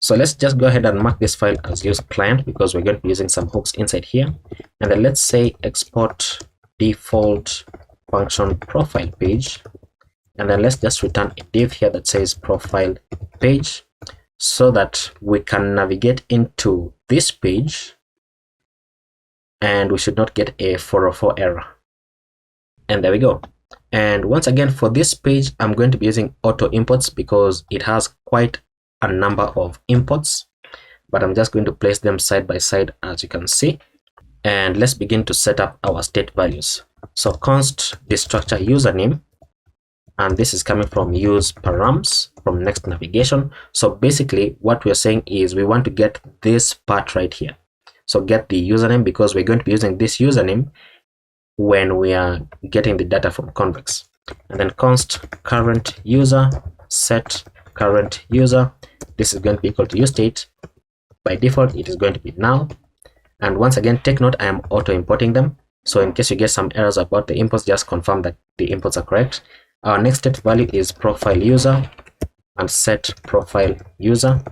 So let's just go ahead and mark this file as use client because we're going to be using some hooks inside here. And then let's say export default function profile page. And then let's just return a div here that says profile page so that we can navigate into this page and we should not get a 404 error. And there we go. And once again, for this page, I'm going to be using auto imports because it has quite a number of imports, but I'm just going to place them side by side as you can see. And let's begin to set up our state values. So const destructor username, and this is coming from use params from next navigation. So basically what we're saying is we want to get this part right here. So get the username because we're going to be using this username when we are getting the data from convex. And then const current user set current user. This is going to be equal to useState. By default, it is going to be null. And once again, take note, I am auto importing them. So in case you get some errors about the imports, just confirm that the imports are correct. Our next state value is profile user and set profile user.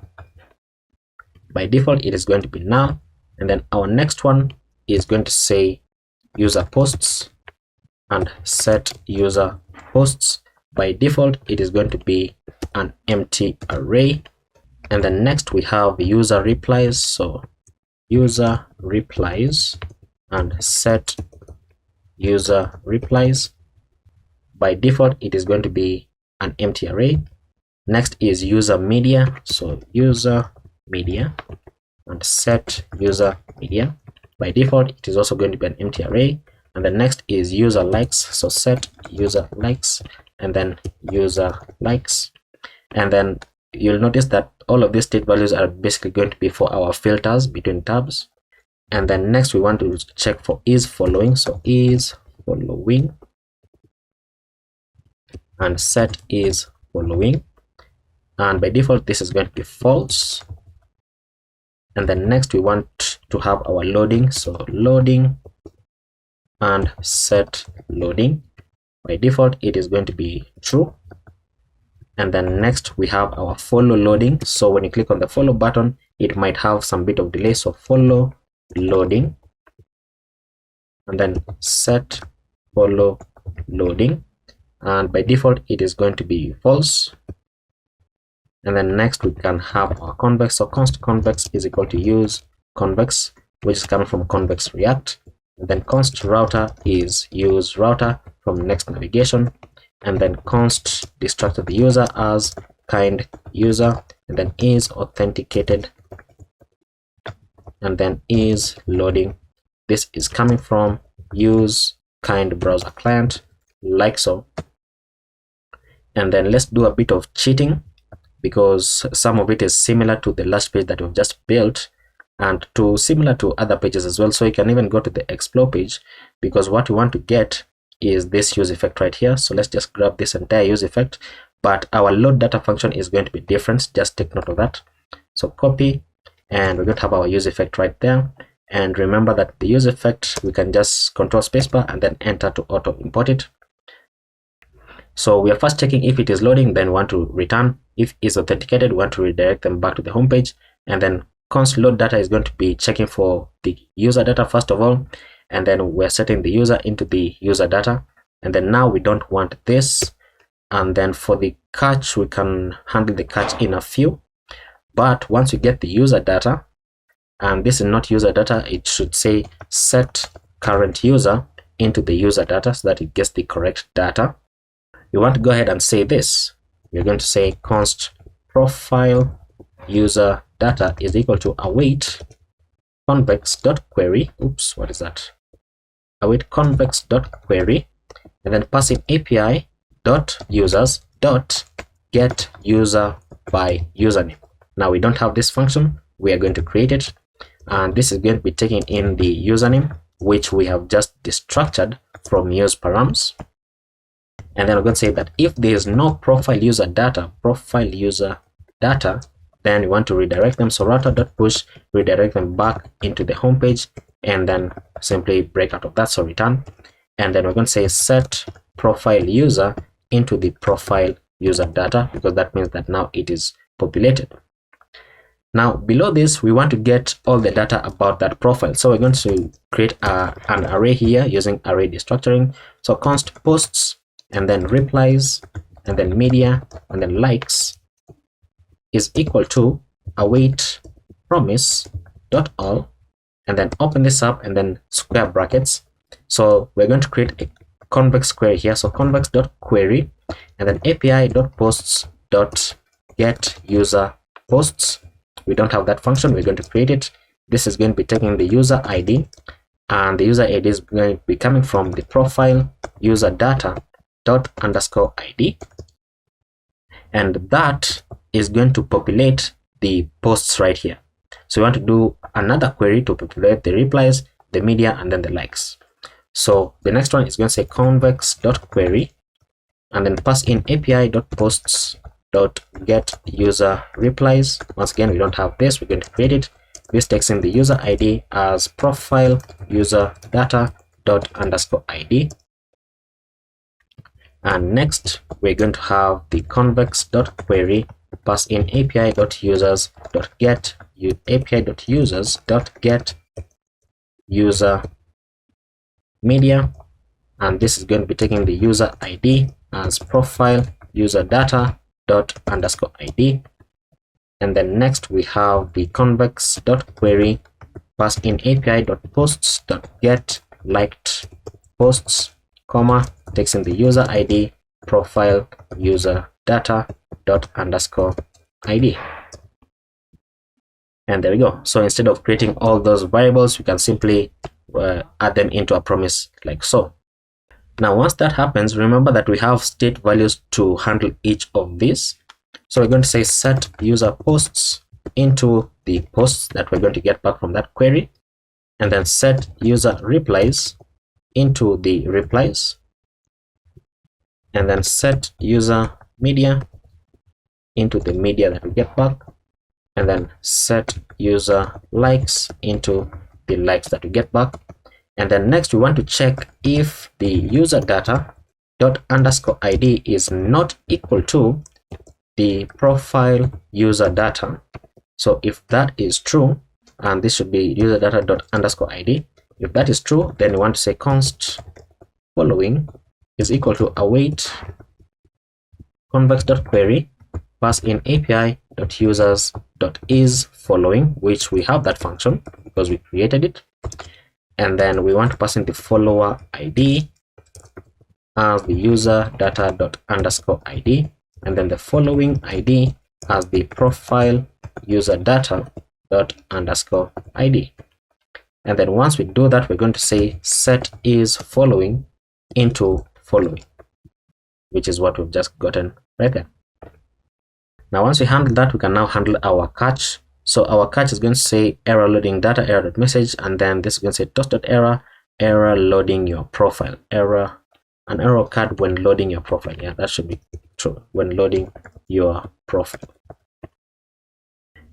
By default, it is going to be null. And then our next one is going to say user posts and set user posts. By default, it is going to be an empty array. And then next we have user replies. So user replies and set user replies. By default, it is going to be an empty array. Next is user media. So user media and set user media. By default, it is also going to be an empty array. And the next is user likes. So set user likes and then user likes. And then you'll notice that all of these state values are basically going to be for our filters between tabs. And then next we want to check for is following. So is following and set is following. And by default, this is going to be false. And then next we want to have our loading. So loading and set loading. By default, it is going to be true. And then next we have our follow loading. So when you click on the follow button, it might have some bit of delay. So follow loading and then set follow loading. And by default, it is going to be false. And then next we can have our convex. So const convex is equal to use convex, which is coming from convex react. And then const router is use router from next navigation. And then const destructor the user as kind user, and then is authenticated, and then is loading. This is coming from use kind browser client, like so. And then let's do a bit of cheating because some of it is similar to the last page that we've just built and similar to other pages as well. So you can even go to the explore page because what we want to get is this use effect right here. So let's just grab this entire use effect, but our load data function is going to be different. Just take note of that. So copy, and we're going to have our use effect right there. And remember that the use effect, we can just control spacebar and then enter to auto import it. So we are first checking if it is loading, then we want to return. If it's authenticated, we want to redirect them back to the home page. And then const load data is going to be checking for the user data first of all, and then we're setting the user into the user data. And then now we don't want this. And then for the catch, we can handle the catch in a few. But once we get the user data, and this is not user data, it should say set current user into the user data so that it gets the correct data. You want to go ahead and say this. You're going to say const profile user data is equal to await convex.query. Oops, what is that? Await convex.query, and then pass in API dot users dot get user by username. Now we don't have this function. We are going to create it, and this is going to be taking in the username, which we have just destructured from use params. And then we're going to say that if there is no profile user data, then we want to redirect them. So router.push, redirect them back into the home page, and then simply break out of that. So return. And then we're going to say set profile user into the profile user data, because that means that now it is populated. Now below this, we want to get all the data about that profile. So we're going to create an array here using array destructuring. So const posts, and then replies, and then media, and then likes is equal to await promise dot all, and then open this up and then square brackets. So we're going to create a convex query here. So convex dot query, and then api dot posts dot get user posts. We don't have that function. We're going to create it. This is going to be taking the user ID, and the user ID is going to be coming from the profile user data dot underscore ID, and that is going to populate the posts right here. So we want to do another query to populate the replies, the media, and then the likes. So the next one is going to say convex dot query, and then pass in api dot posts dot get user replies. Once again, we don't have this. We're going to create it. This takes in the user ID as profile user data dot underscore ID. And next, we're going to have the convex dot query, pass in api dot users dot get api dot users dot get user media, and this is going to be taking the user ID as profile user data dot underscore ID. And then next we have the convex dot query, pass in api dot posts dot get liked posts, comma, takes in the user ID profile user data dot underscore ID. And there we go. So instead of creating all those variables, we can simply add them into a promise like so. Now once that happens, remember that we have state values to handle each of these. So we're going to say set user posts into the posts that we're going to get back from that query, and then set user replies into the replies, and then set user media into the media that we get back, and then set user likes into the likes that we get back. And then next we want to check if the user data dot underscore ID is not equal to the profile user data. So if that is true, and this should be user data dot underscore ID, if that is true, then we want to say const following is equal to await convex dot query, pass in api dot users dot is following, which we have that function because we created it. And then we want to pass in the follower ID as the user data dot underscore ID, and then the following ID as the profile user data dot underscore ID. And then once we do that, we're going to say set is following into following, which is what we've just gotten right there. Now once we handle that, we can now handle our catch. So our catch is going to say error loading data, error.message, and then this is going to say toast.error, error loading your profile, error, an error occurred when loading your profile. Yeah, that should be true, when loading your profile.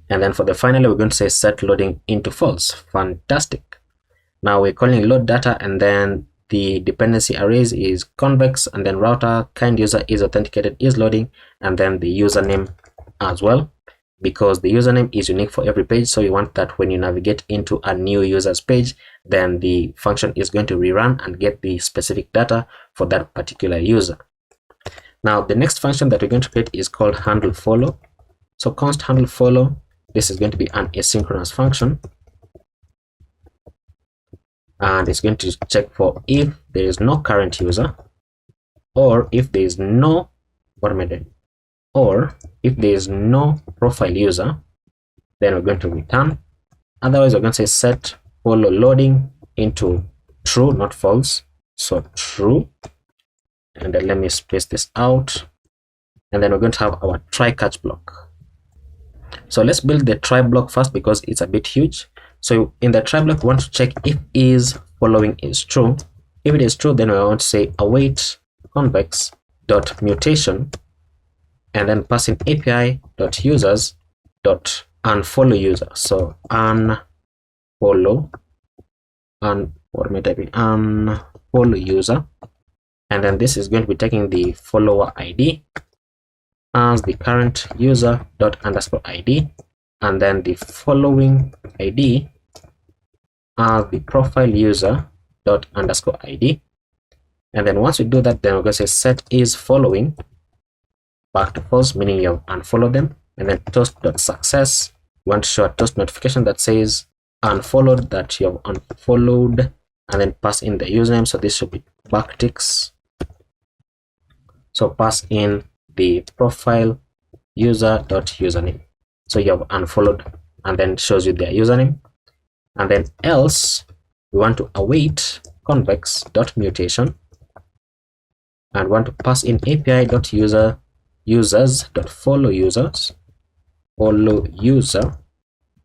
And then for the finally, we're going to say set loading into false. Fantastic. Now we're calling load data, and then the dependency arrays is convex, and then router kind user is authenticated is loading, and then the username as well, because the username is unique for every page. So you want that when you navigate into a new user's page, then the function is going to rerun and get the specific data for that particular user. Now the next function that we're going to create is called handle follow. So const handle follow, this is going to be an asynchronous function, and it's going to check for if there is no current user, or if there is no, what am I doing? Or if there is no profile user, then we're going to return. Otherwise, we're going to say set follow loading into true, not false. So true. And then let me space this out. And then we're going to have our try catch block. So let's build the try block first because it's a bit huge. So in the try block, we want to check if is following is true. If it is true, then we want to say await convex dot mutation, and then pass in api dot users dot unfollow user. So unfollow, unfollow user, and then this is going to be taking the follower ID as the current user dot underscore ID, and then the following ID as the profile user dot underscore ID. And then once we do that, then we're going to say set is following back to false, meaning you have unfollowed them. And then toast.success, we want to show a toast notification that says unfollowed, that you have unfollowed, and then pass in the username. So this should be backticks. So pass in the profile user dot username. So you have unfollowed, and then shows you their username. And then else we want to await convex dot mutation, and want to pass in API dot users dot follow user.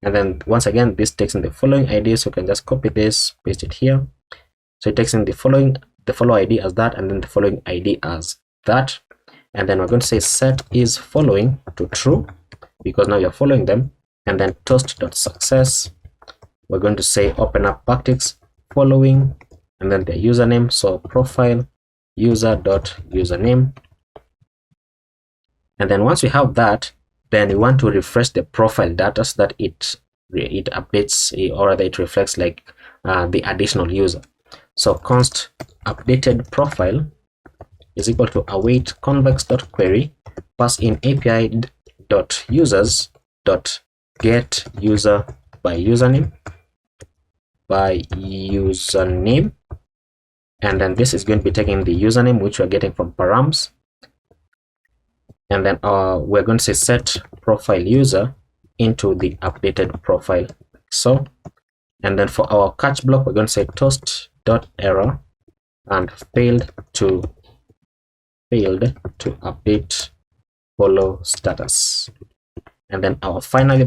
And then once again, this takes in the following ID, so you can just copy this, paste it here. So it takes in the follow ID as that, and then the following ID as that. And then we're going to say set is following to true, because now you're following them. And then toast.success, we're going to say open up backticks following, and then the username, so profile user.username. And then once we have that, then we want to refresh the profile data so that it updates, or rather it reflects like the additional user. So const updated profile is equal to await convex.query, pass in API dot users dot get user by username, and then this is going to be taking the username which we're getting from params. And then we're going to say set profile user into the updated profile. So, and then for our catch block, we're going to say toast dot error and failed to update follow status. And then our finally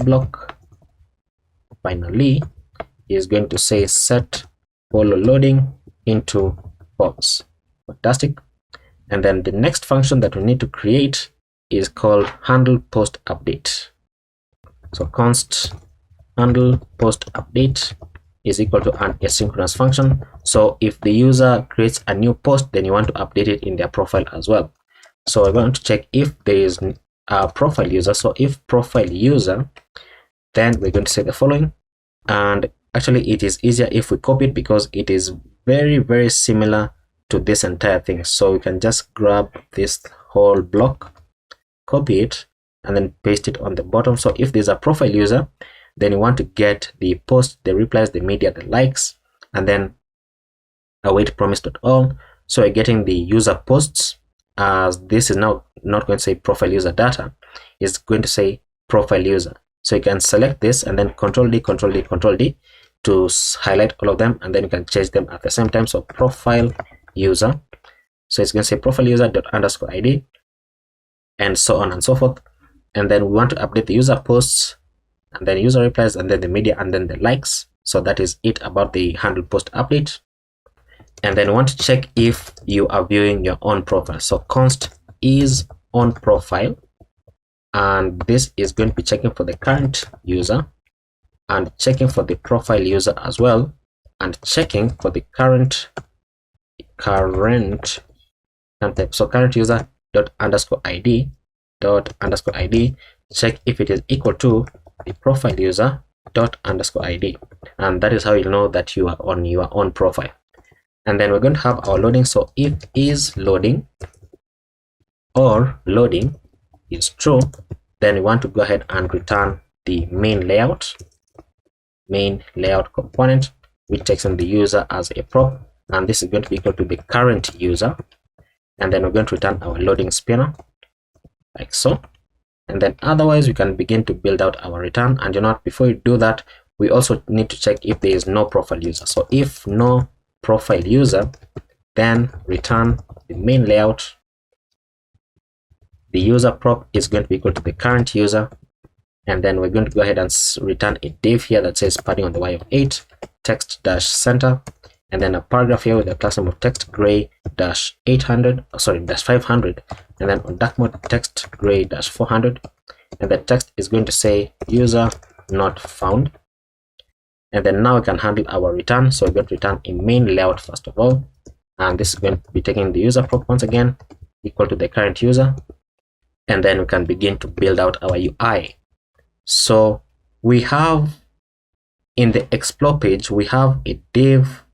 is going to say set follow loading into false. Fantastic. And then the next function that we need to create is called handle post update. So const handle post update is equal to an asynchronous function. So if the user creates a new post, then you want to update it in their profile as well. So we're going to check if there is a profile user. So if profile user, then we're going to say the following. And actually it is easier if we copy it, because it is very, very similar to this entire thing. So we can just grab this whole block, copy it, and then paste it on the bottom. So if there's a profile user, then you want to get the post, the replies, the media, the likes, and then await promise.all. So we're getting the user posts, as this is now not going to say profile user data, it's going to say profile user. So you can select this and then Control D, Control D, Control D to highlight all of them, and then you can change them at the same time. So profile user, so it's going to say profile user dot underscore ID, and so on and so forth. And then we want to update the user posts, and then user replies, and then the media, and then the likes. So that is it about the handle post update. And then we want to check if you are viewing your own profile. So const is on profile, and this is going to be checking for the current user, and checking for the profile user as well, and checking for the current type. So current user dot underscore ID, check if it is equal to the profile user dot underscore ID, and that is how you know that you are on your own profile. And then we're going to have our loading. So if is loading or loading is true, then we want to go ahead and return the main layout component, which takes in the user as a prop, and this is going to be equal to the current user. And then we're going to return our loading spinner like so. And then otherwise we can begin to build out our return. And you know what, before you do that, we also need to check if there is no profile user. So if no profile user, then return the main layout. The user prop is going to be equal to the current user, and then we're going to go ahead and return a div here that says padding on the y of 8, text dash center, and then a paragraph here with a class name of text gray dash 500, and then on dark mode text gray dash 400, and the text is going to say user not found. And then now we can handle our return. So we're going to return a main layout first of all, and this is going to be taking the user prop once again equal to the current user, and then we can begin to build out our UI. So we have in the explore page, we have a div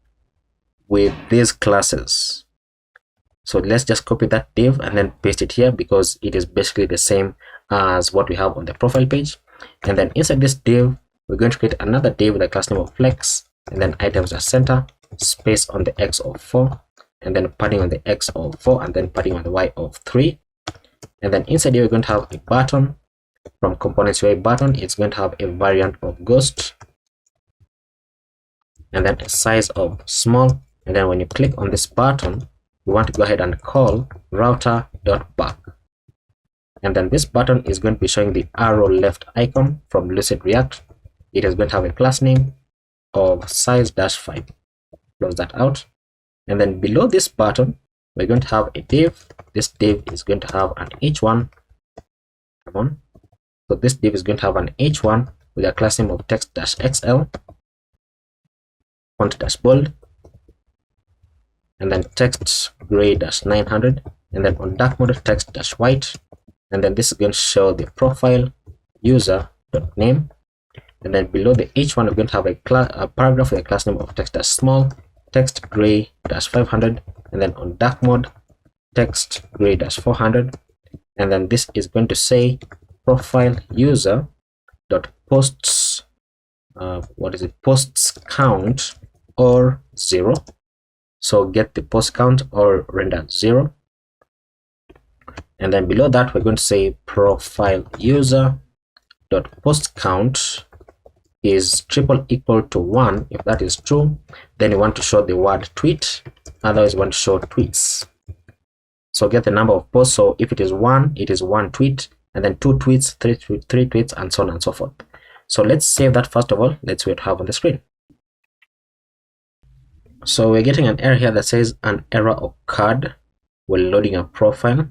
with these classes. So let's just copy that div and then paste it here because it is basically the same as what we have on the profile page. And then inside this div, we're going to create another div with a class name of flex, and then items as center, space on the x of 4, and then padding on the x of 4, and then padding on the y of 3. And then inside here, we're going to have a button. From components UI button, it's going to have a variant of ghost, and then a size of small. And then when you click on this button, we want to go ahead and call router.back. And then this button is going to be showing the arrow left icon from Lucid React. It is going to have a class name of size-5. Close that out. And then below this button, we're going to have a div. This div is going to have an h1. Come on. So this div is going to have an h1 with a class name of text-xl, font-bold, and then text gray-900, and then on dark mode text-white, and then this is going to show the profile user.name, and then below the h1 we're going to have a paragraph with a class name of text-small, text gray-500, and then on dark mode text gray-400, and then this is going to say profile user dot posts posts count or 0. So get the post count or render 0. And then below that, we're going to say profile user dot post count is equal to 1. If that is true, then you want to show the word tweet. Otherwise, you want to show tweets. So get the number of posts. So if it is 1, it is 1 tweet, and then 2 tweets, 3 tweets, and so on and so forth. So let's save that first of all. Let's see what we have on the screen. So we're getting an error here that says an error occurred when loading a profile,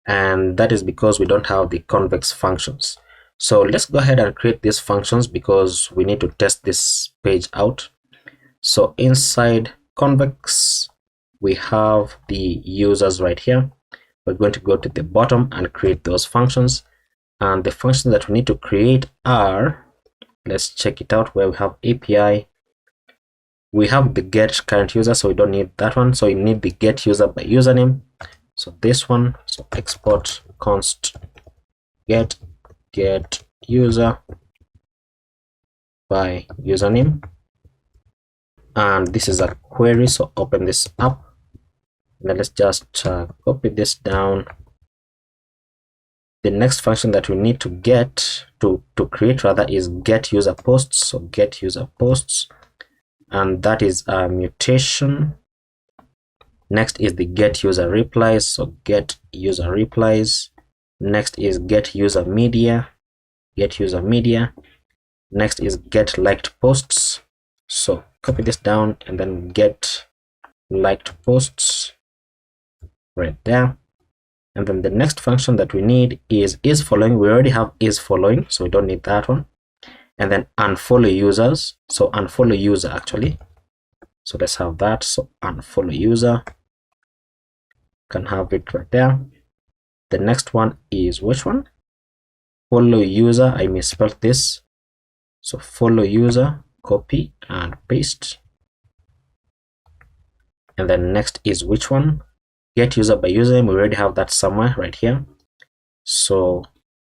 and that is because we don't have the convex functions. So let's go ahead and create these functions because we need to test this page out. So inside convex, we have the users right here. We're going to go to the bottom and create those functions. And the functions that we need to create are, let's check it out, where we have API. We have the get current user, so we don't need that one. So you need the get user by username. So this one, so export const get user by username. And this is a query, so open this up. And then let's just copy this down. The next function that we need to get to create rather is get user posts. So get user posts, and that is a mutation. Next is the get user replies. So get user replies. Next is get user media. Get user media. Next is get liked posts. So copy this down and then get liked posts right there. And then the next function that we need is following. We already have is following, so we don't need that one. And then unfollow users. So unfollow user actually. So let's have that. So unfollow user. Can have it right there. The next one is which one? Follow user. I misspelled this. So follow user, copy and paste. And then next is which one? Get user by username. We already have that somewhere right here. So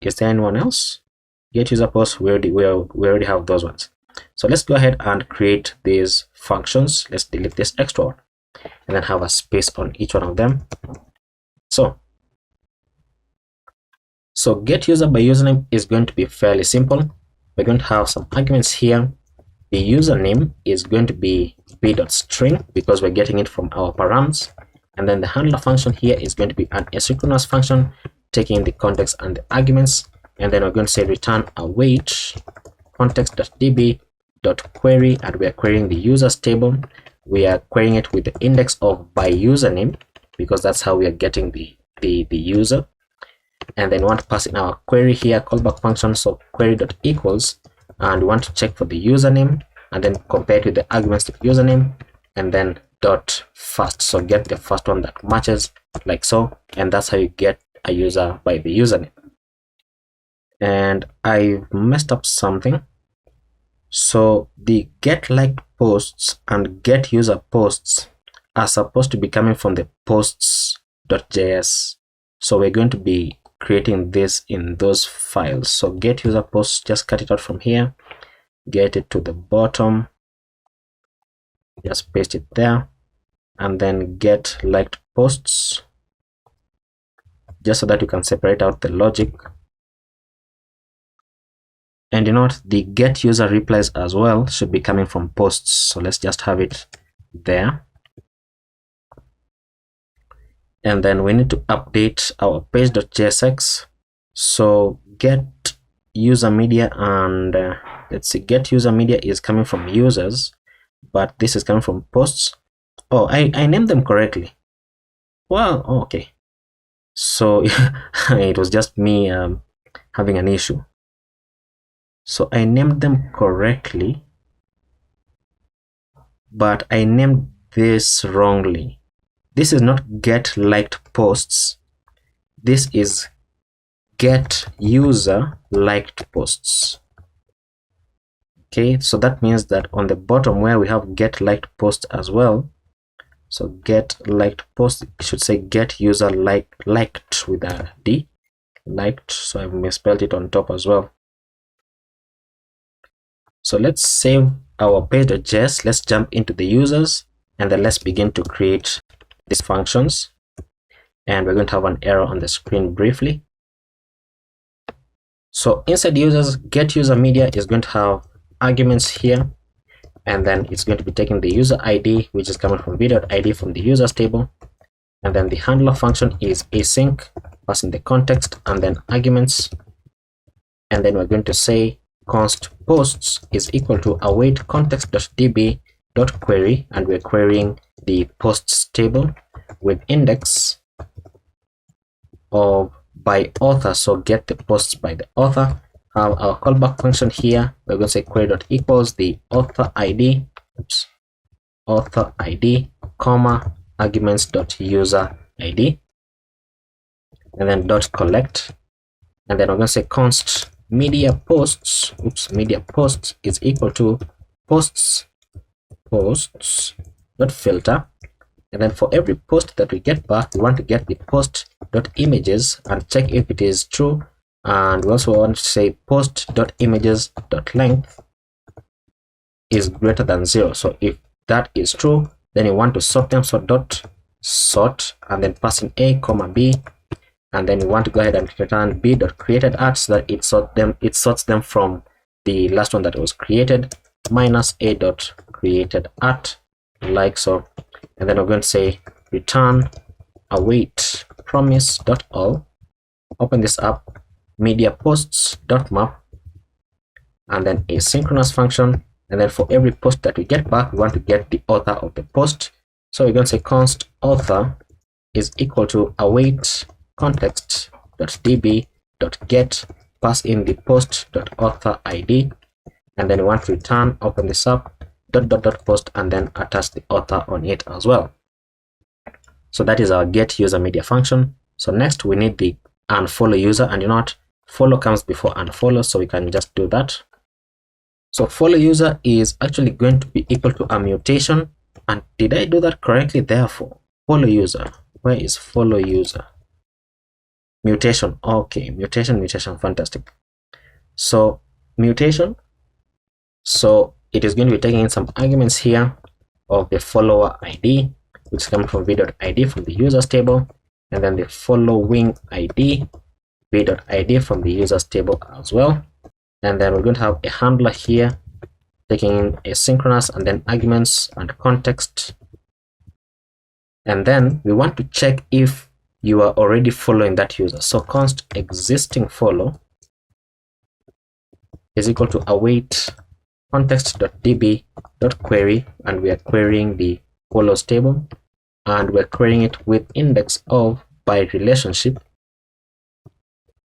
is there anyone else? Get user post. We already have those ones. So let's go ahead and create these functions. Let's delete this extra one and then have a space on each one of them. So get user by username is going to be fairly simple. We're going to have some arguments here. The username is going to be b.string because we're getting it from our params. And then the handler function here is going to be an asynchronous function taking the context and the arguments. And then we're going to say return await context.db.query, and we are querying the users table. We are querying it with the index of by username because that's how we are getting the user. And then we want to pass in our query here, callback function. So query.equals, and we want to check for the username and then compare it with the arguments to the username, and then dot first. So get the first one that matches like so, and that's how you get a user by the username. and I messed up something. So the get liked posts and get user posts are supposed to be coming from the posts.js. So we're going to be creating this in those files. So get user posts, just cut it out from here, get it to the bottom, just paste it there, and then get liked posts, just so that you can separate out the logic. And you know what, the get user replies as well should be coming from posts. So let's just have it there. And then we need to update our page.jsx. So get user media, and let's see, get user media is coming from users, but this is coming from posts. Oh, I named them correctly. Well, okay. So it was just me having an issue. So I named them correctly, but I named this wrongly. This is not get liked posts. This is get user liked posts. Okay, so that means that on the bottom where we have get liked post as well, so get liked post, it should say get user liked with a D, liked. So I've misspelled it on top as well. So let's save our page.js. Let's jump into the users, and then let's begin to create these functions. And we're going to have an error on the screen briefly. So inside users, get user media is going to have arguments here, and then it's going to be taking the user ID, which is coming from v.id from the users table. And then the handler function is async, passing the context and then arguments. And then we're going to say const posts is equal to await context.db.query, and we're querying the posts table with index of by author. So get the posts by the author. Have our callback function here. We're going to say query.equals the author ID, author ID, comma, arguments.user ID, and then dot collect. And then we're going to say const media posts, media posts is equal to posts dot filter. And then for every post that we get back, we want to get the post dot images and check if it is true. And we also want to say post dot images dot length is greater than 0. So if that is true, then you want to sort them. So dot sort, and then pass in a comma b, and then you want to go ahead and return b dot created at, so that it sorts them from the last one that was created, minus a dot created at, like so. And then we're going to say return await promise dot all. Open this up, media posts dot map, and then a synchronous function. And then for every post that we get back, we want to get the author of the post. So we're going to say const author is equal to await context.db.get, pass in the post.author ID, and then we want to return, open this up, dot post, and then attach the author on it as well. So that is our get user media function. So next we need the unfollow user, and you know what, follow comes before unfollow, so we can just do that. So follow user is actually going to be equal to a mutation. And did I do that correctly? Therefore, follow user, where is follow user? Mutation. Okay, mutation, fantastic. So mutation, so it is going to be taking in some arguments here of the follower ID, which is coming from v.id from the users table, and then the following ID, v.id from the users table as well. And then we're going to have a handler here taking in asynchronous and then arguments and context. And then we want to check if you are already following that user. So const existing follow is equal to await context.db.query, and we are querying the follows table, and we're querying it with index of by relationship.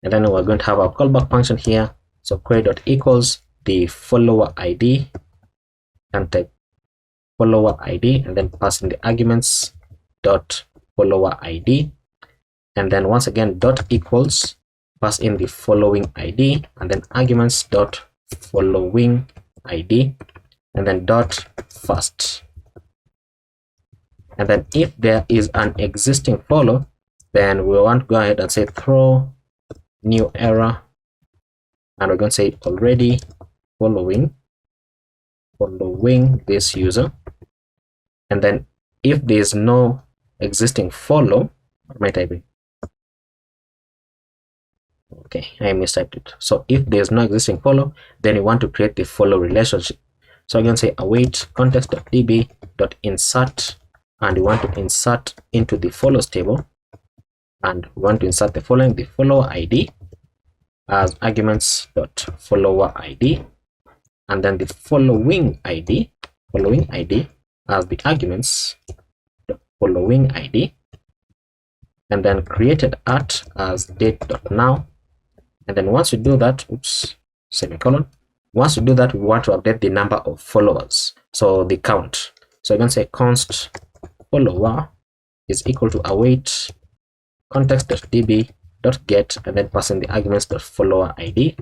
And then we're going to have our callback function here. So query.equals the follower ID, and type follower ID, and then pass in the arguments dot follower ID, and then once again dot equals pass in the following ID, and then arguments dot following ID, and then dot first. And then if there is an existing follow, then we want to go ahead and say throw new error, and we're going to say already following this user. And then if there is no existing follow, what am I typing? Okay, I mistyped it. So if there's no existing follow, then you want to create the follow relationship. So I'm going to say await context.db.insert, and you want to insert into the follows table, and we want to insert the following: the follower ID as arguments.follower ID, and then the following ID as the arguments.following ID, and then created at as date.now. And then once you do that, semicolon. Once you do that, we want to update the number of followers, so the count. So I'm going to say const follower is equal to await context.db.get, and then pass in the arguments.follower ID,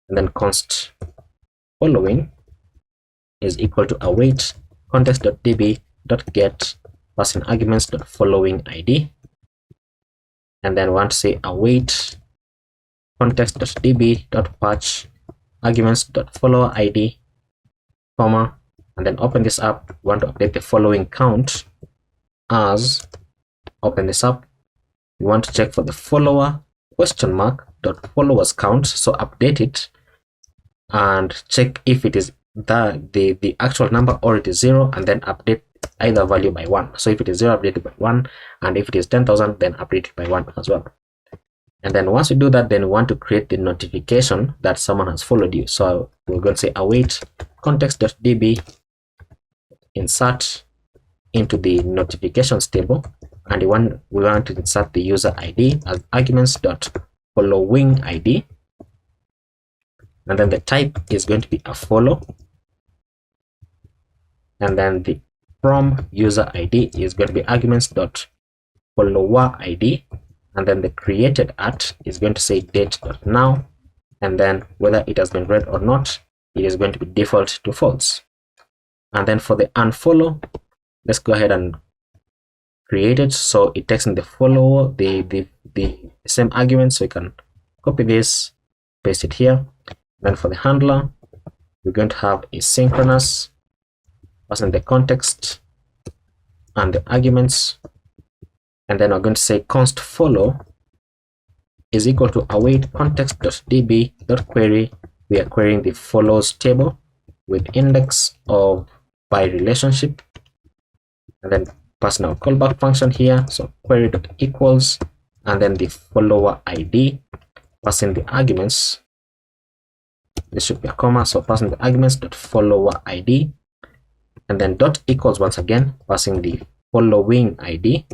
and then const following is equal to await context.db.get, pass in arguments.following ID, and then want to say await context.db.patch arguments.follower ID, comma, and then open this up. We want to update the following count as, open this up, we want to check for the follower question mark dot followers count, so update it and check if it is the actual number or it is 0, and then update either value by 1. So if it is 0, update it by 1, and if it is 10,000, then update it by 1 as well. And then once you do that, then we want to create the notification that someone has followed you. So we're going to say await context.db insert into the notifications table, and we want to insert the user ID as arguments.following ID, and then the type is going to be a follow, and then the from user ID is going to be arguments.follower ID, and then the created at is going to say date.now, and then whether it has been read or not, it is going to be default to false. And then for the unfollow, let's go ahead and create it so it takes in the follower the same argument. So you can copy this, paste it here. Then for the handler, we're going to have a synchronous, passing the context and the arguments, and then we're going to say const follow is equal to await context.db.query. We are querying the follows table with index of by relationship, and then passing our callback function here. So query.equals, and then the follower ID, passing the arguments. This should be a comma, so passing the arguments.follower ID, and then dot equals once again, passing the following ID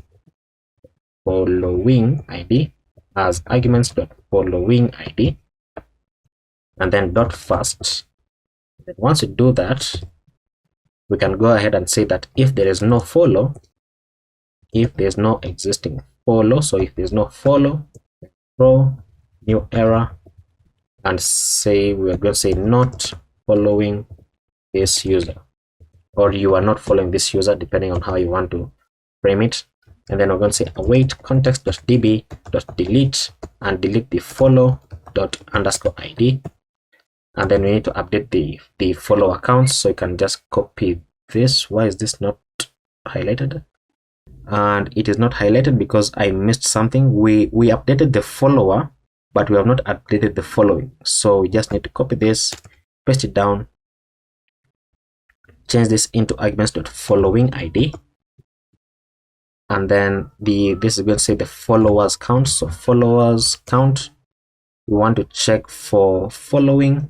as arguments.following ID, and then dot first. Then once you do that, we can go ahead and say that if there is no follow, if there's no existing follow, so if there's no follow, throw new error and say we're going to say not following this user, or you are not following this user, depending on how you want to frame it. And then we're going to say await context.db.delete and delete the follow._id, and then we need to update the follow accounts. So you can just copy this. Why is this not highlighted? And it is not highlighted because I missed something. We updated the follower, but we have not updated the following. So we just need to copy this, paste it down, change this into arguments.following ID, and then this is going to say the followers count. So followers count, we want to check for following,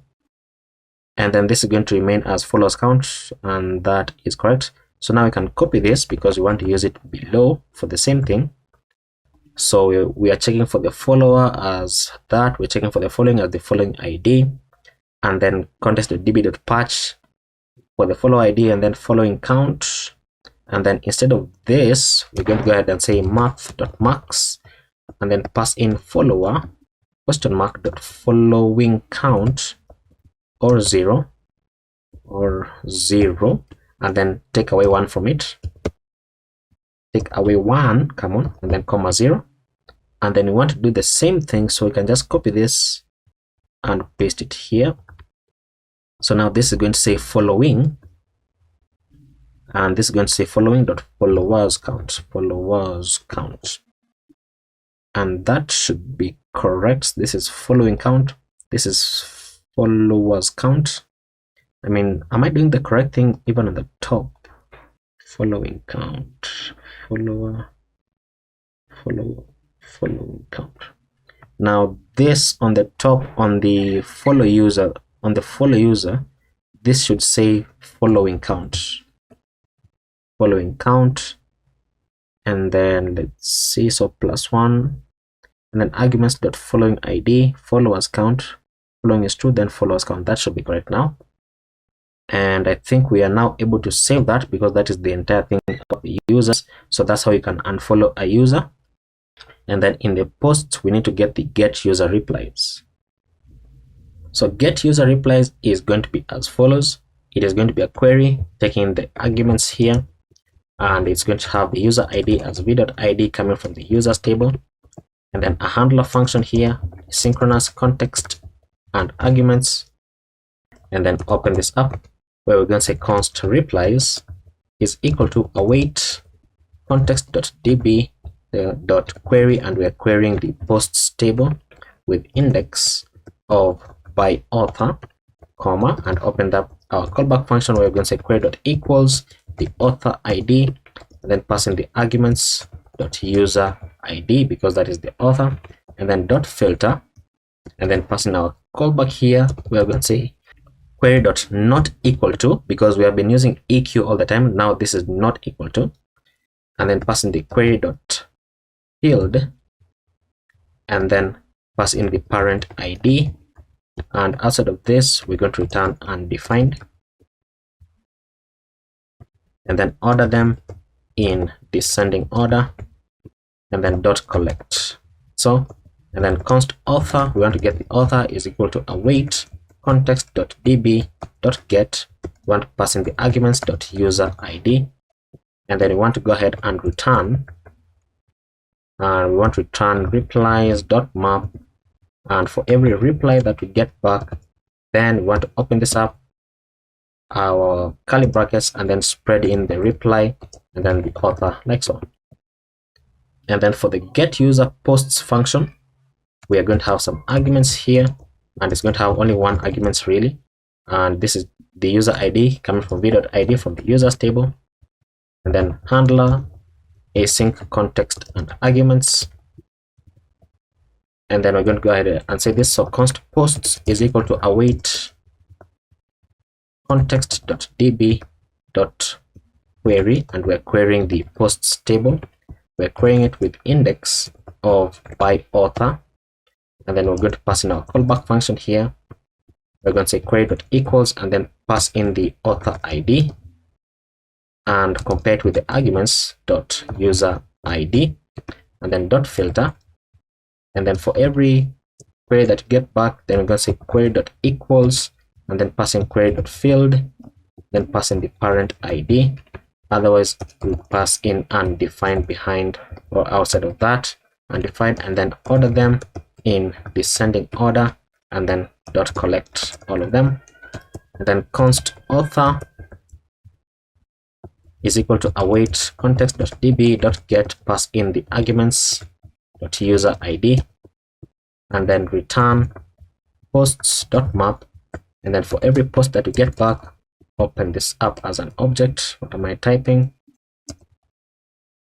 and then this is going to remain as followers count, and that is correct. So now we can copy this because we want to use it below for the same thing. So we are checking for the follower as that, we're checking for the following as the following ID, and then context.db.patch for the follower ID, and then following count. And then instead of this, we're going to go ahead and say math.max, and then pass in follower question mark dot following count or zero, and then take away one from it. Take away one, come on, and then comma 0. And then we want to do the same thing, so we can just copy this and paste it here. So now this is going to say following, and this is going to say following dot followers count, and that should be correct. This is following count, this is followers count. I mean, am I doing the correct thing even on the top? Following count, following count. Now this on the top, on the follow user, this should say following count, and then let's see, so +1, and then arguments dot following ID, followers count, following is true, then followers count. That should be correct now. And I think we are now able to save that, because that is the entire thing of the users. So that's how you can unfollow a user. And then in the posts, we need to get the get user replies. So get user replies is going to be as follows. It is going to be a query taking the arguments here, and it's going to have the user ID as v.id coming from the users table, and then a handler function here, synchronous context and arguments, and then open this up, where we're going to say const replies is equal to await context.db dot query, and we're querying the posts table with index of by author, comma, and open up our callback function, where we're going to say query dot equals the author ID, and then passing the arguments dot user ID, because that is the author, and then dot filter, and then passing our callback here, we're going to say query dot not equal to, because we have been using eq all the time. Now this is not equal to, and then passing the query dot field, and then pass in the parent ID, and outside of this we're going to return undefined, and then order them in descending order, and then dot collect. So, and then const author, we want to get the author is equal to await context.db.get, we want to pass in the arguments.user ID, and then we want to go ahead and return, and we want to return replies.map, and for every reply that we get back, then we want to open this up, our curly brackets, and then spread in the reply and then the author, like so. And then for the get user posts function, we are going to have some arguments here, and it's going to have only one argument really, and this is the user ID coming from v.id from the users table, and then handler, async context and arguments, and then we're going to go ahead and say this. So const posts is equal to await context.db.query, and we're querying the posts table, we're querying it with index of by author, and then we're going to pass in our callback function here, we're going to say query.equals, and then pass in the author ID and compare it with the arguments dot user ID, and then dot filter, and then for every query that you get back, then we're going to say query.equals, and then pass in query.field, then pass in the parent ID, otherwise we pass in undefined behind or outside of that, undefined, and then order them in descending order, and then dot collect all of them, and then const author is equal to await context.db.get, pass in the arguments dot user ID, and then return posts.map, and then for every post that you get back, open this up as an object. What am I typing?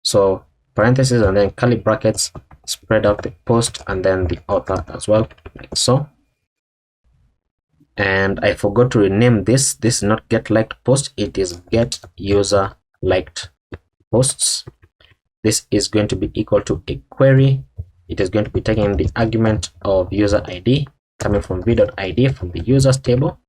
So parentheses and then curly brackets, spread out the post and then the author as well, like so. And I forgot to rename this. This is not get liked post, it is get user liked posts. This is going to be equal to a query. It is going to be taking the argument of user ID coming from v.id from the users table,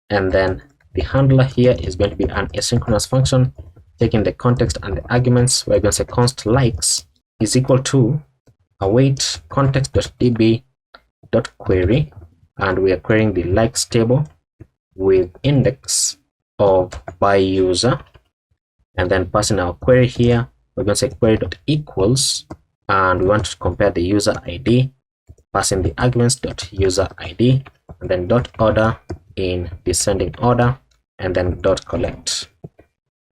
and then the handler here is going to be an asynchronous function taking the context and the arguments. We're going to say const likes is equal to await context.db.query, and we are querying the likes table with index of by user, and then passing our query here. We're going to say query.equals, and we want to compare the user ID, passing the arguments.user ID, and then .order in descending order, and then .collect.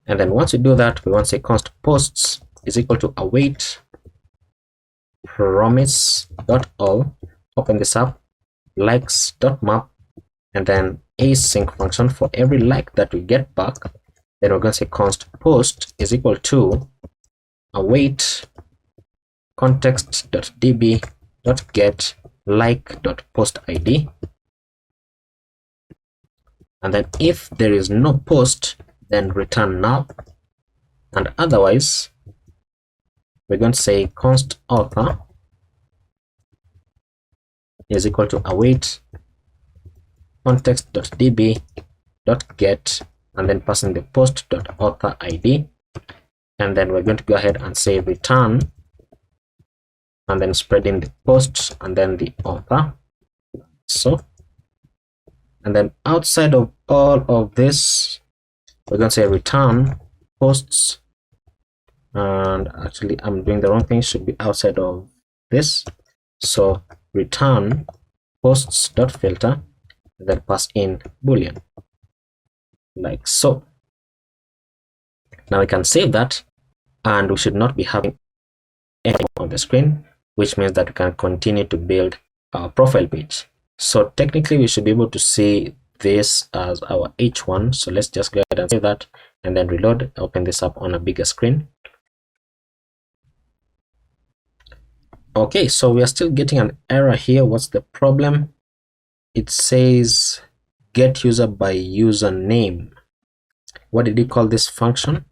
And then once we do that, we want to say const posts is equal to await promise.all, open this up, likes.map, and then async function for every like that we get back. Then we're going to say const post is equal to await context.db.get like.post id, and then if there is no post, then return null, and otherwise we're going to say const author is equal to await context.db.get, and then passing the post.author id, and then we're going to go ahead and say return, and then spreading the post and then the author. So, and then outside of all of this, we're going to say return posts, and actually I'm doing the wrong thing, should be outside of this. So return posts.filter, and then pass in boolean like so. Now we can save that, and we should not be having anything on the screen, which means that we can continue to build our profile page. So technically we should be able to see this as our h1. So let's just go ahead and save that, and then reload, open this up on a bigger screen. Okay, so we are still getting an error here. What's the problem? It says get user by username. What did he call this function?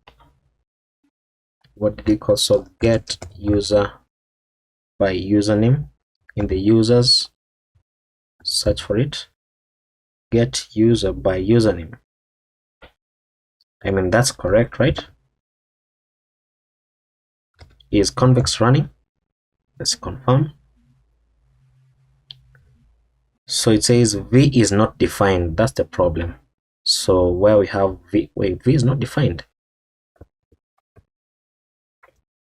What did he call? So get user by username. In the users, search for it, get user by username. I mean, that's correct, right? Is convex running? Let's confirm. So it says v is not defined. That's the problem. So where we have v, wait, v is not defined.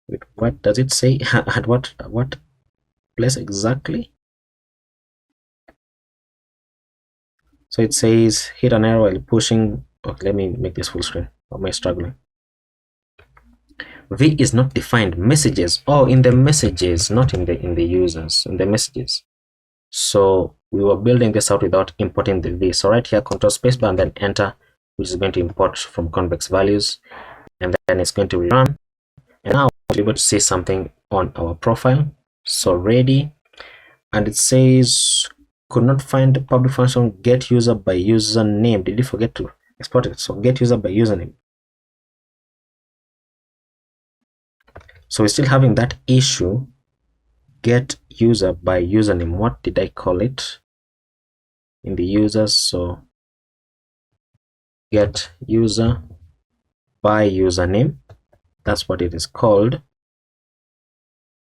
Wait, what does it say? At what place exactly? So it says hit an arrow while pushing. Okay, let me make this full screen. Or am I struggling? V is not defined. Messages. Oh, in the messages, not in the users. In the messages. So we were building this out without importing the V. So right here, Control Spacebar and then Enter, which is going to import from convex values, and then it's going to rerun. And now we'll be able to see something on our profile. So ready, and it says could not find the public function get user by username. Did you forget to export it? So get user by username. So we're still having that issue. Get user by username. What did I call it in the users? So get user by username. That's what it is called.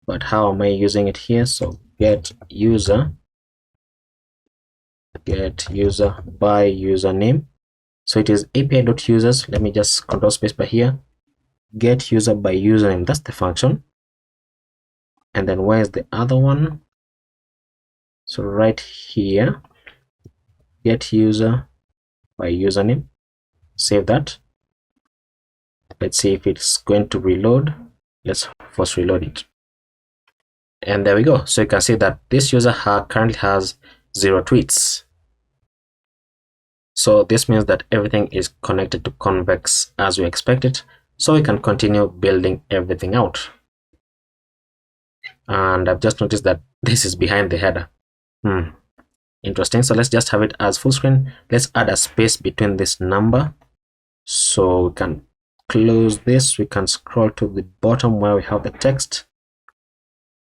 But how am I using it here? So get user by username. So it is api.users. Let me just control spacebar here. Get user by username. That's the function. And then where's the other one? So right here, get user by username. Save that. Let's see if it's going to reload. Let's first reload it. And there we go. So you can see that this user currently has 0 tweets. So this means that everything is connected to convex as we expected. So we can continue building everything out. And I've just noticed that this is behind the header. Interesting. So let's just have it as full screen. Let's add a space between this number. So we can close this. We can scroll to the bottom where we have the text.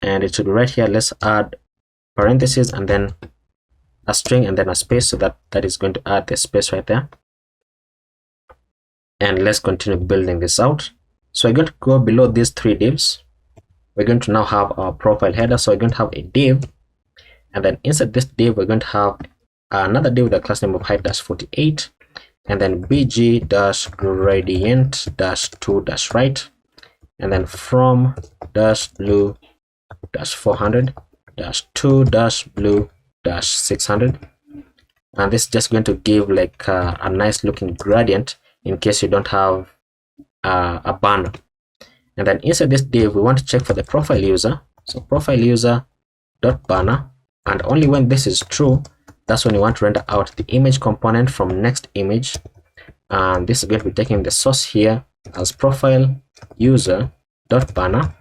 And it should be right here. Let's add parentheses and then a string and then a space. So that is going to add the space right there. And let's continue building this out. So I'm going to go below these 3 divs. we're going to now have our profile header. So we're going to have a div, and then inside this div we're going to have another div with a class name of height-48, and then bg dash gradient dash to dash right, and then from dash blue dash 400 dash to dash blue dash 600. And this is just going to give like a nice looking gradient in case you don't have a banner. And then inside this div we want to check for the profile user. So profile user dot banner, and only when this is true, that's when you want to render out the image component from next image. And this is going to be taking the source here as profile user dot banner,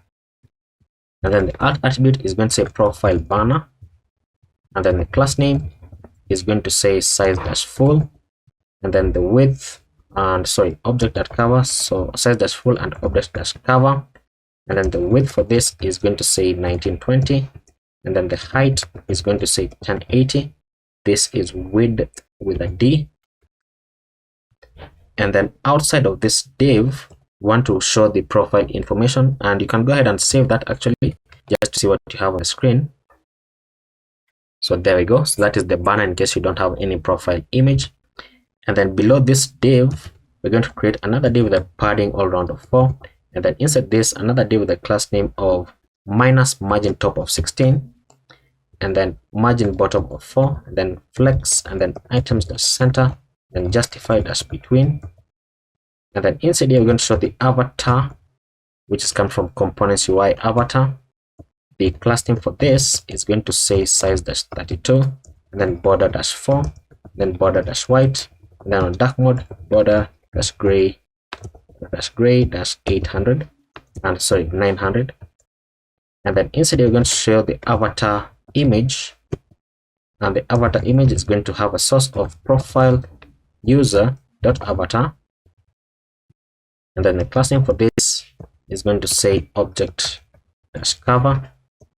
and then the alt attribute is going to say profile banner, and then the class name is going to say size-full, and then the width and object.cover, so size-full and object-cover, and then the width for this is going to say 1920, and then the height is going to say 1080. This is width with a D. And then outside of this div we want to show the profile information, and you can go ahead and save that actually just to see what you have on the screen. So there we go. So that is the banner in case you don't have any profile image. And then below this div we're going to create another div with a padding all around of 4, and then inside this another div with a class name of minus margin top of 16, and then margin bottom of 4, and then flex, and then items dash center, then justify dash between. And then inside here we're going to show the avatar, which is come from components UI avatar. The class name for this is going to say size-32, and then border dash 4, then border dash white, and then on dark mode border dash gray dash 800 and 900. And then inside here we're going to show the avatar image, and the avatar image is going to have a source of profile user dot avatar, and then the class name for this is going to say object dash cover,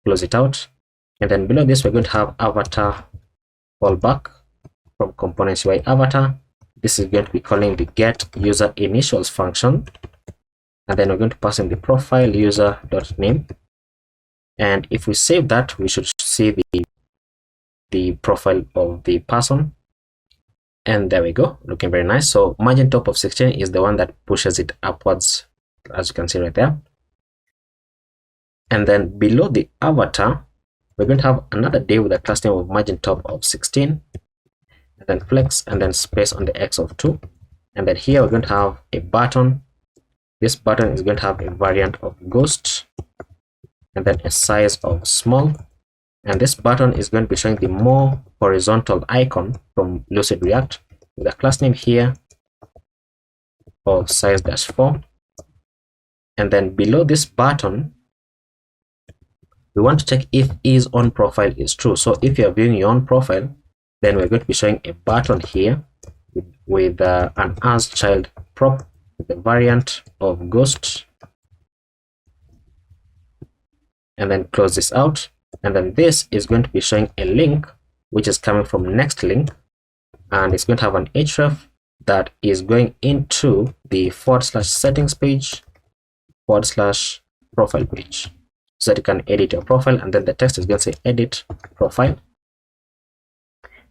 close it out. And then below this we're going to have avatar fallback from components UI avatar. This is going to be calling the get user initials function, and then we're going to pass in the profile user dot name. And if we save that, we should see the profile of the person, and there we go, looking very nice. So margin top of 16 is the one that pushes it upwards, as you can see right there. And then below the avatar we're going to have another div with a class name of margin top of 16, and then flex, and then space on the x of 2. And then here we're going to have a button. This button is going to have a variant of ghost, and then a size of small, and this button is going to be showing the more horizontal icon from Lucid React with a class name here of size-4. And then below this button we want to check if is on profile is true. So if you're viewing your own profile, then we're going to be showing a button here with an as child prop with a variant of ghost, and then close this out. And then this is going to be showing a link which is coming from next link, and it's going to have an href that is going into the /settings page /profile page, so that you can edit your profile. And then the text is going to say edit profile,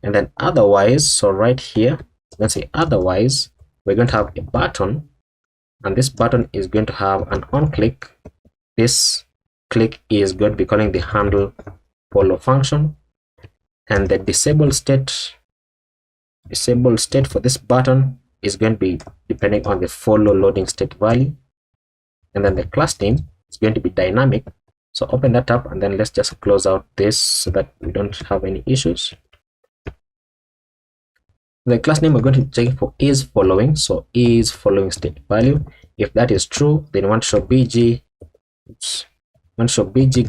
and then otherwise, so right here let's say otherwise, we're going to have a button, and this button is going to have an on click. This click is going to be calling the handle follow function, and the disabled state for this button is going to be depending on the follow loading state value. And then the class name is going to be dynamic. So open that up, and then let's just close out this so that we don't have any issues. The class name we're going to check for is following, so is following state value. If that is true, then we want to show bg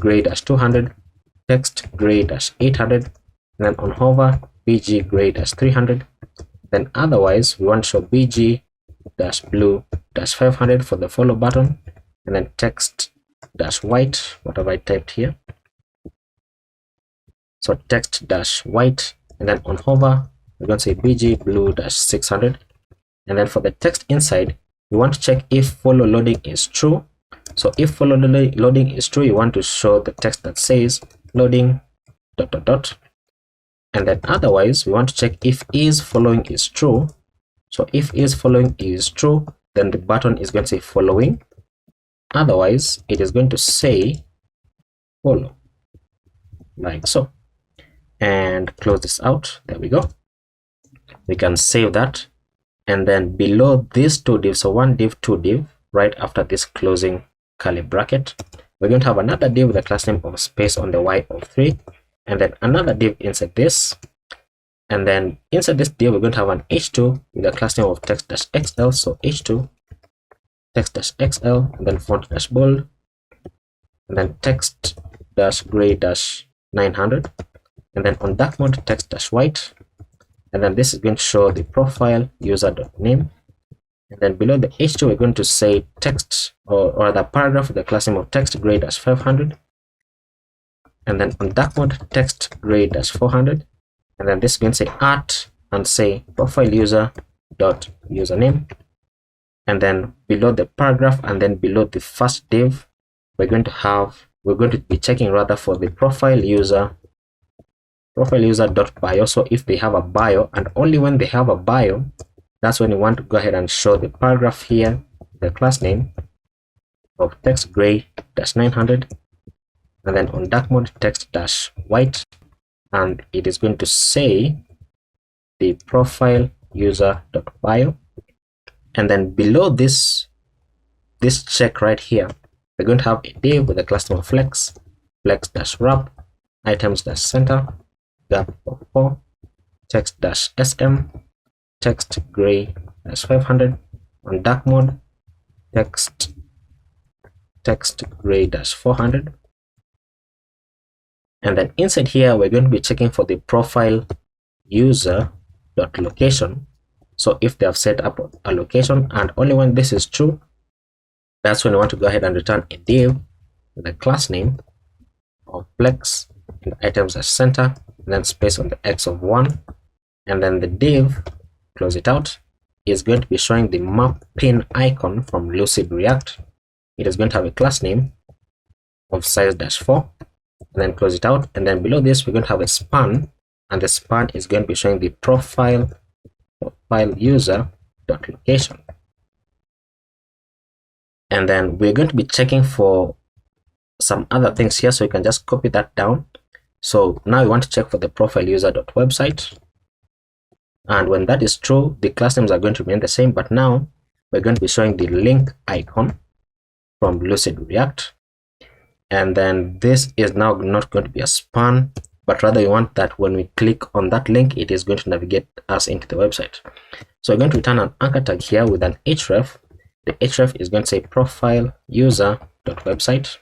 gray -200, text gray -800, and then on hover bg gray -300. Then otherwise we want to show bg blue -500 for the follow button, and then text white, whatever I typed here, so text white, and then on hover we're going to say bg blue -600. And then for the text inside we want to check if follow loading is true, So if follow loading is true, you want to show the text that says loading ... and then otherwise we want to check if is following is true. So if is following is true, then the button is going to say following, otherwise it is going to say follow, like so. And close this out. There we go. We can save that, and then below these two divs, so one div, two div, right after this closing curly bracket, we're going to have another div with a class name of space on the y of 3, and then another div inside this, and then inside this div we're going to have an h2 with a class name of text-xl, so h2 text-xl, and then font-bold, and then text-gray-900, and then on dark mode text-white, and then this is going to show the profile user.name, and then below the h2 we're going to say text or the paragraph with the class name of text-gray-500, and then on dark mode text-gray-400, and then this is going to say art and say profile user.username, and then below the paragraph and then below the first div we're going to be checking rather for the profile user.bio. So if they have a bio, and only when they have a bio, that's when you want to go ahead and show the paragraph here, the class name of text-gray-900, and then on dark mode text-white, and it is going to say the profile user.bio, and then below this check right here we're going to have a div with a class name of flex-wrap items-center gap of 4 text-sm text-gray-500 on dark mode text-gray-400, and then inside here we're going to be checking for the profile user.location. So if they have set up a location, and only when this is true, that's when you want to go ahead and return a div with a class name of flex and items-center, and then space on the x of 1, and then the div, close it out, is going to be showing the map pin icon from Lucid React. It is going to have a class name of size-4, and then close it out, and then below this we're going to have a span, and the span is going to be showing the profile user.location, and then we're going to be checking for some other things here, so you can just copy that down. So now we want to check for the profile user.website, and when that is true, the class names are going to remain the same, but now we're going to be showing the link icon from Lucid React, and then this is now not going to be a span, but rather you want that when we click on that link it is going to navigate us into the website. So we're going to return an anchor tag here with an href. The href is going to say profile user.website,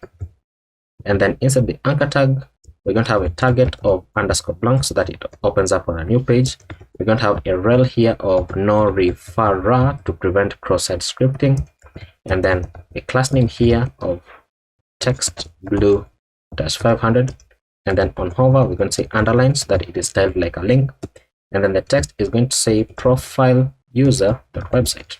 and then inside the anchor tag we're going to have a target of _blank so that it opens up on a new page. We're going to have a rel here of no referrer to prevent cross-site scripting, and then a class name here of text blue-500, and then on hover we're going to say underline so that it is styled like a link, and then the text is going to say profile user.website.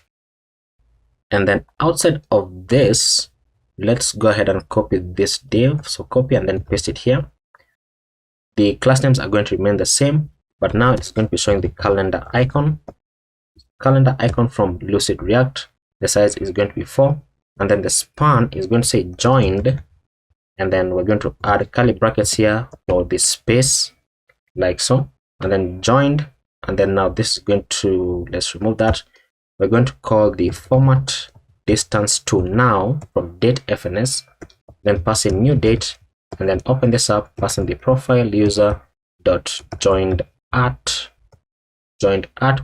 And then outside of this, let's go ahead and copy this div. So copy and then paste it here. The class names are going to remain the same, but now it's going to be showing the calendar icon from Lucid React. The size is going to be 4, and then the span is going to say joined, and then we're going to add curly brackets here for the space, like so, and then joined, and then now this is going to, let's remove that. We're going to call the format distance to now from date fns, then pass in new date, and then open this up, passing the profile user dot joined at,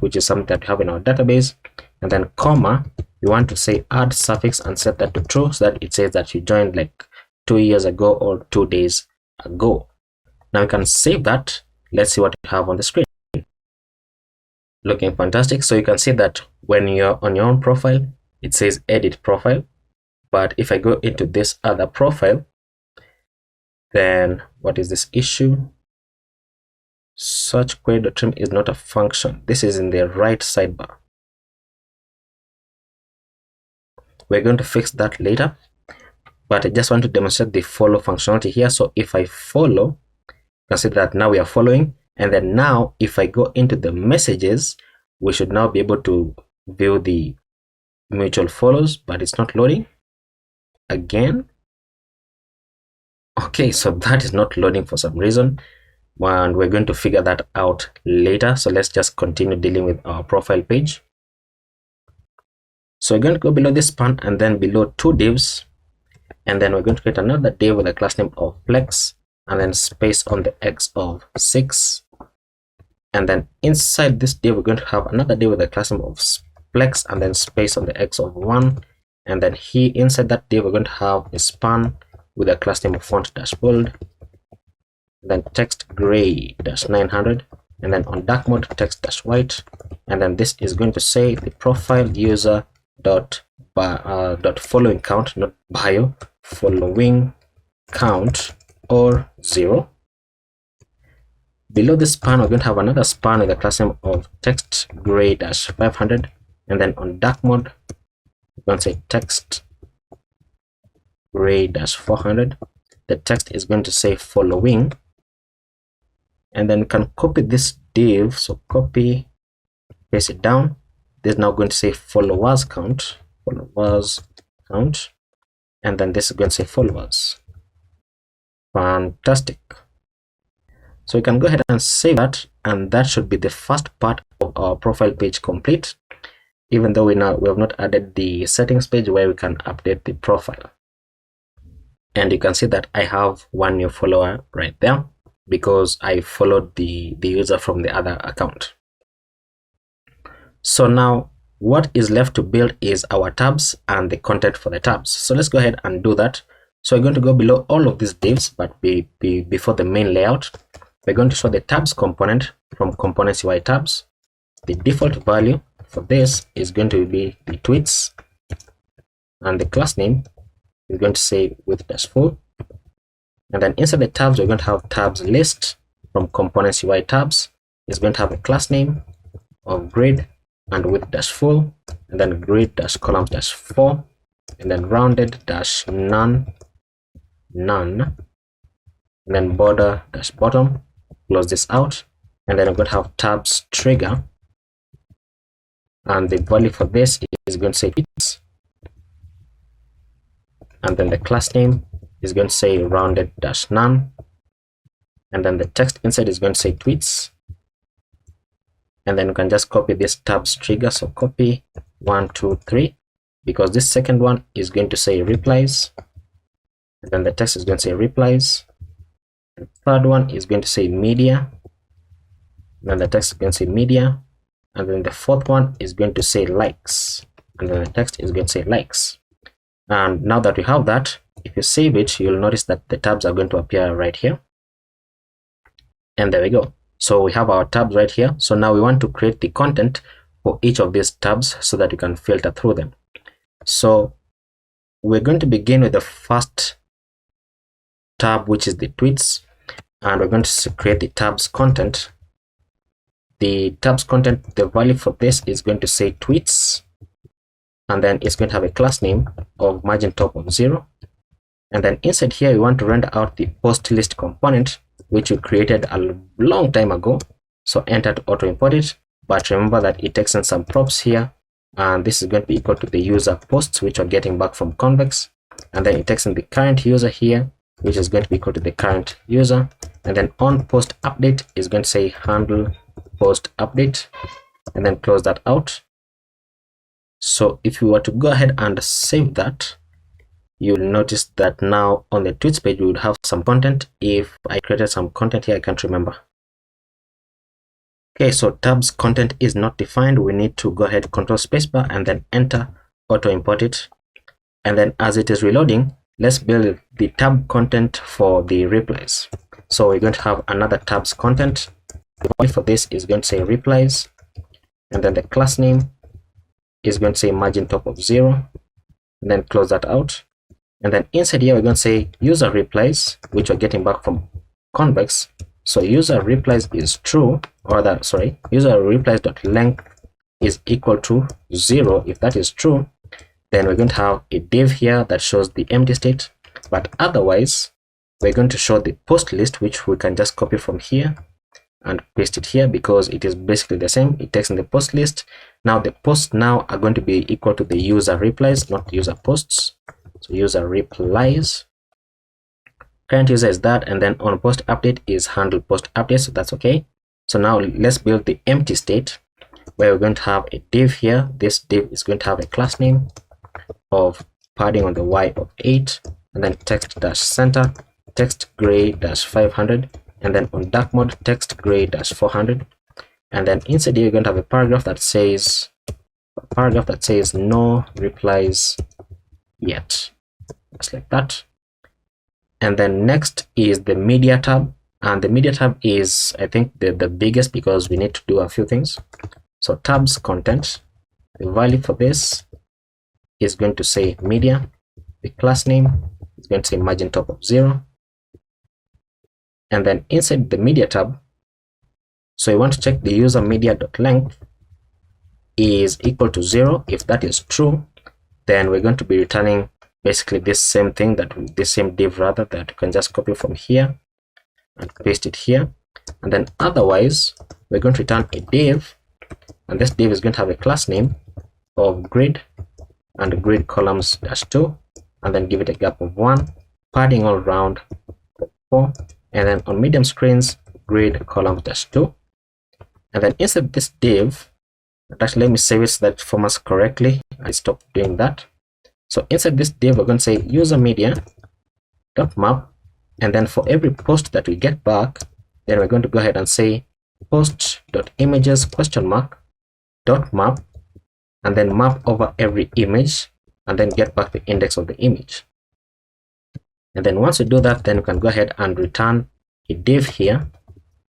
which is something that we have in our database, and then comma, we want to say add suffix and set that to true so that it says that you joined like 2 years ago or 2 days ago. Now you can save that. Let's see what you have on the screen. Looking fantastic. So you can see that when you're on your own profile, it says edit profile, but if I go into this other profile, then what is this issue? Search query.trim is not a function. This is in the right sidebar. We're going to fix that later. but I just want to demonstrate the follow functionality here. So if I follow, you can see that now we are following. And then now if I go into the messages, we should now be able to view the mutual follows, but it's not loading again. Okay, so that is not loading for some reason, and we're going to figure that out later. So let's just continue dealing with our profile page. So we're going to go below this span and then below two divs, and then we're going to create another div with a class name of flex and then space on the x of 6, and then inside this div we're going to have another div with a class name of flex and then space on the x of 1, and then here inside that div we're going to have a span with a class name of font dash bold, then text gray dash 900, and then on dark mode text dash white, and then this is going to say the profile user dot following count, not bio, following count or 0. Below this span we're going to have another span with a class name of text gray dash 500, and then on dark mode we're going to say text gray dash 400. The text is going to say following, and then we can copy this div. So copy, paste it down. This is now going to say followers count, and then this is going to say followers. Fantastic. So we can go ahead and save that, and that should be the first part of our profile page complete, even though we have not added the settings page where we can update the profile. And you can see that I have one new follower right there because I followed the user from the other account. So now what is left to build is our tabs and the content for the tabs. So let's go ahead and do that. So we're going to go below all of these divs, but before the main layout, we're going to show the tabs component from components UI tabs. The default value for this is going to be the tweets, and the class name is going to say with dash full. And then inside the tabs, we're going to have tabs list from components UI tabs. It's going to have a class name of grid and with dash full, and then grid dash columns dash 4, and then rounded dash none, and then border dash bottom. Close this out, and then I'm going to have tabs trigger, and the value for this is going to say tweets, and then the class name is going to say rounded dash none, and then the text inside is going to say tweets, and then you can just copy this tabs trigger. So copy 1 2 3, because this second one is going to say replies, and then the text is going to say replies. The third one is going to say media, and then the text is going to say media, and then the fourth one is going to say likes, and then the text is going to say likes. And now that we have that, if you save it, you'll notice that the tabs are going to appear right here, and there we go. So we have our tabs right here. So now we want to create the content for each of these tabs so that you can filter through them. So we're going to begin with the first tab, which is the tweets, and we're going to create the tabs content. The tabs content, the value for this is going to say tweets, and then it's going to have a class name of margin top of 0, and then inside here we want to render out the post list component, which we created a long time ago. So enter to auto import it, but remember that it takes in some props here, and this is going to be equal to the user posts which are getting back from convex, and then it takes in the current user here, which is going to be equal to the current user, and then on post update is going to say handle post update, and then close that out. So if you were to go ahead and save that, you'll notice that now on the tweets page we would have some content. If I created some content here, I can't remember. Okay, so tabs content is not defined. We need to go ahead, control spacebar, and then enter, auto import it, and then as it is reloading, let's build the tab content for the replies. So we're going to have another tabs content. The value for this is going to say replies, and then the class name is going to say margin top of 0, and then close that out. And then inside here we're going to say user replies, which we're getting back from convex. So user replies is true, or that, user replies dot length is equal to 0. If that is true, then we're going to have a div here that shows the empty state, but otherwise we're going to show the post list, which we can just copy from here and paste it here because it is basically the same. It takes in the post list. Now the posts now are going to be equal to the user replies, not user posts. So user replies, current user is that, and then on post update is handle post update, so that's okay. So now let's build the empty state where we're going to have a div here. This div is going to have a class name of padding on the y of 8, and then text dash center, text gray dash 500, and then on dark mode text gray dash 400, and then inside here you're going to have a paragraph that says no replies yet, just like that. And then next is the media tab, and the media tab is, I think, the biggest because we need to do a few things. So tabs content, the value for this is going to say media, the class name is going to say margin top of 0, and then inside the media tab, so you want to check the user media.length is equal to 0. If that is true, then we're going to be returning basically this same thing, this same div rather, that you can just copy from here and paste it here. And then otherwise we're going to return a div, and this div is going to have a class name of grid and grid columns dash 2, and then give it a gap of 1, padding all around 4, and then on medium screens grid columns dash 2. And then inside this div, actually let me save it so that it formats correctly. I stopped doing that. So inside this div we're going to say user media dot map, and then for every post that we get back, then we're going to go ahead and say post dot images question mark dot map, and then map over every image and then get back the index of the image. And then once you do that, then you can go ahead and return a div here.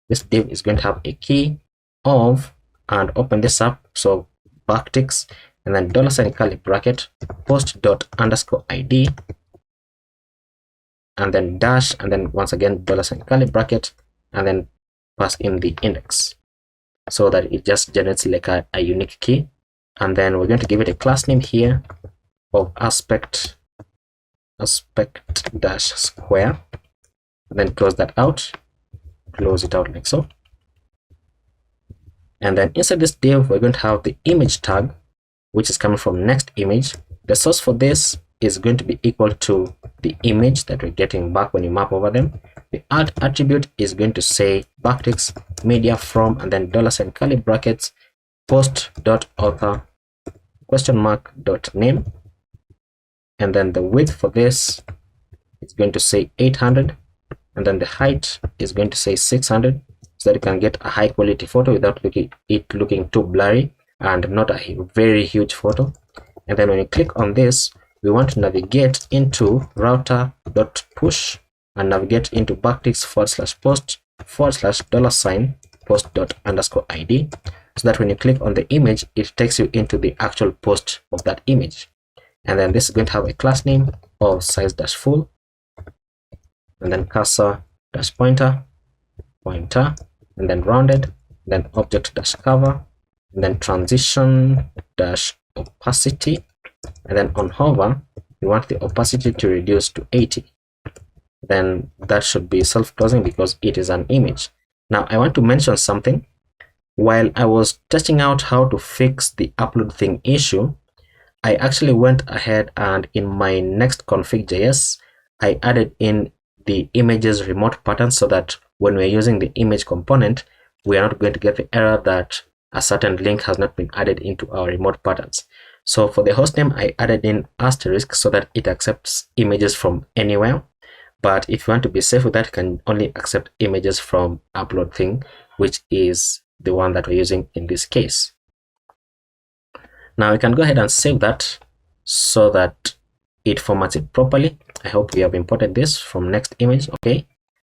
This div is going to have a key of, and open this up, so backticks, and then $ curly bracket post dot underscore id, and then dash, and then once again $ curly bracket, and then pass in the index so that it just generates like a unique key. And then we're going to give it a class name here of aspect dash square, and then close that out, close it out like so. And then inside this div we're going to have the image tag, which is coming from next image. The source for this is going to be equal to the image that we're getting back when you map over them. The alt attribute is going to say backticks media from, and then $ curly brackets post dot author question mark dot name, and then the width for this is going to say 800, and then the height is going to say 600, so that you can get a high quality photo without looking too blurry and not a very huge photo. And then when you click on this, we want to navigate into router.push and navigate into backticks /post $post dot underscore id, so that when you click on the image, it takes you into the actual post of that image. And then this is going to have a class name of size dash full, and then cursor dash pointer, and then rounded, then object dash cover, and then transition dash opacity, and then on hover we want the opacity to reduce to 80. Then that should be self-closing because it is an image. Now I want to mention something. While I was testing out how to fix the upload thing issue, I actually went ahead and in my next config.js I added in the images remote pattern, so that when we're using the image component, we are not going to get the error that a certain link has not been added into our remote patterns. So for the hostname, I added in asterisk so that it accepts images from anywhere. But if you want to be safe with that, you can only accept images from upload thing, which is the one that we're using in this case. Now we can go ahead and save that so that it formats it properly. I hope we have imported this from next image. Okay.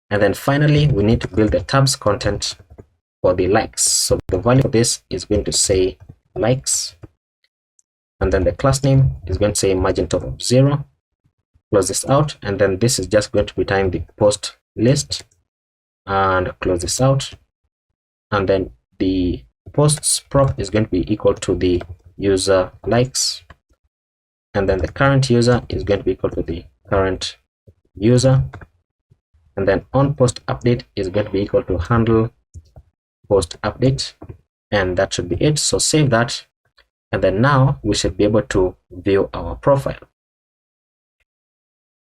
And then finally, we need to build the tabs content for the likes. So the value of this is going to say likes, and then the class name is going to say margin top of 0. Close this out, and then this is just going to return the post list, and close this out, and then the posts prop is going to be equal to the user likes, and then the current user is going to be equal to the current user, and then on post update is going to be equal to handle post update, and that should be it. So save that, and then now we should be able to view our profile.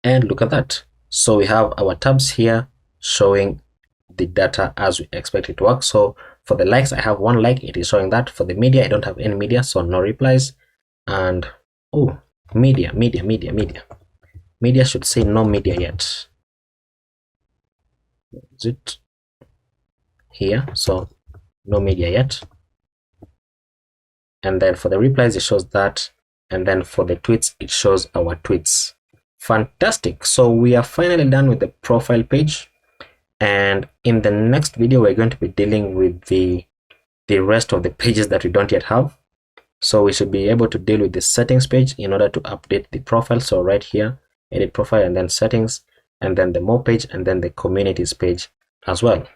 And look at that. So we have our tabs here showing the data as we expect it to work. So for the likes, I have 1 like, it is showing that. For the media, I don't have any media, so no replies. And oh, media should say no media yet. Is it here? So no media yet. And then for the replies, it shows that, and then for the tweets, it shows our tweets. Fantastic. So we are finally done with the profile page, and in the next video we're going to be dealing with the rest of the pages that we don't yet have. So we should be able to deal with the settings page in order to update the profile. So right here, edit profile, and then settings, and then the more page, and then the communities page as well.